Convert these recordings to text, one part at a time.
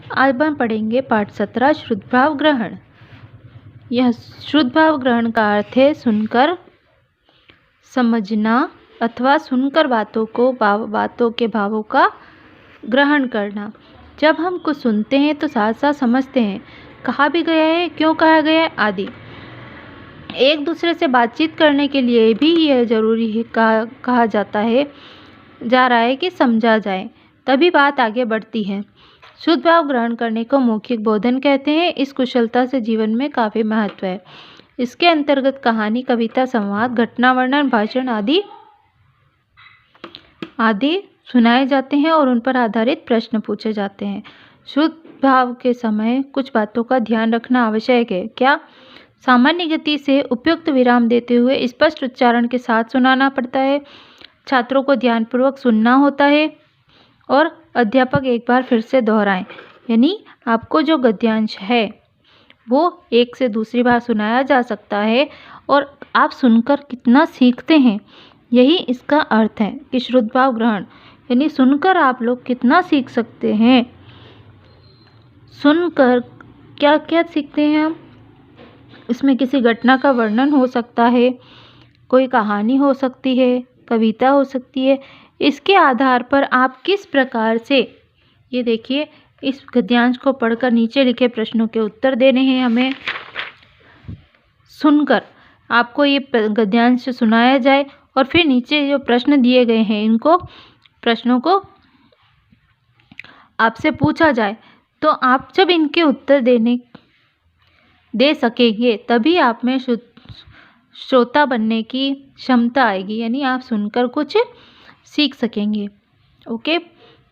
आज हम पढ़ेंगे पाठ 17 शुद्ध भाव ग्रहण। यह शुद्ध भाव ग्रहण का अर्थ है सुनकर समझना अथवा सुनकर बातों के भावों का ग्रहण करना। जब हम कुछ सुनते हैं तो साथ साथ समझते हैं, कहा भी गया है, क्यों कहा गया है आदि। एक दूसरे से बातचीत करने के लिए भी यह जरूरी है कहा जा रहा है कि समझा जाए, तभी बात आगे बढ़ती है। शुद्ध भाव ग्रहण करने को मौखिक बोधन कहते हैं। इस कुशलता से जीवन में काफ़ी महत्व है। इसके अंतर्गत कहानी, कविता, संवाद, घटना वर्णन, भाषण आदि सुनाए जाते हैं और उन पर आधारित प्रश्न पूछे जाते हैं। शुद्ध भाव के समय कुछ बातों का ध्यान रखना आवश्यक है। क्या? सामान्य गति से उपयुक्त विराम देते हुए स्पष्ट उच्चारण के साथ सुनाना पड़ता है। छात्रों को ध्यानपूर्वक सुनना होता है और अध्यापक एक बार फिर से दोहराएं, यानी आपको जो गद्यांश है वो एक से दूसरी बार सुनाया जा सकता है और आप सुनकर कितना सीखते हैं, यही इसका अर्थ है कि शुद्ध भाव ग्रहण यानी सुनकर आप लोग कितना सीख सकते हैं। सुनकर क्या क्या सीखते हैं हम? इसमें किसी घटना का वर्णन हो सकता है, कोई कहानी हो सकती है, कविता हो सकती है। इसके आधार पर आप किस प्रकार से, ये देखिए, इस गद्यांश को पढ़कर नीचे लिखे प्रश्नों के उत्तर देने हैं हमें। सुनकर आपको ये गद्यांश सुनाया जाए और फिर नीचे जो प्रश्न दिए गए हैं इनको प्रश्नों को आपसे पूछा जाए, तो आप जब इनके उत्तर दे सकेंगे तभी आप में श्रोता बनने की क्षमता आएगी, यानी आप सुनकर कुछ सीख सकेंगे। ओके,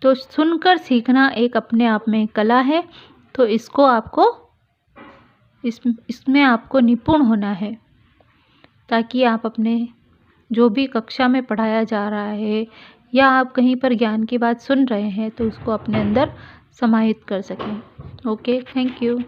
तो सुनकर सीखना एक अपने आप में कला है, तो इसमें आपको निपुण होना है, ताकि आप अपने जो भी कक्षा में पढ़ाया जा रहा है या आप कहीं पर ज्ञान की बात सुन रहे हैं तो उसको अपने अंदर समाहित कर सकें। Okay, thank you.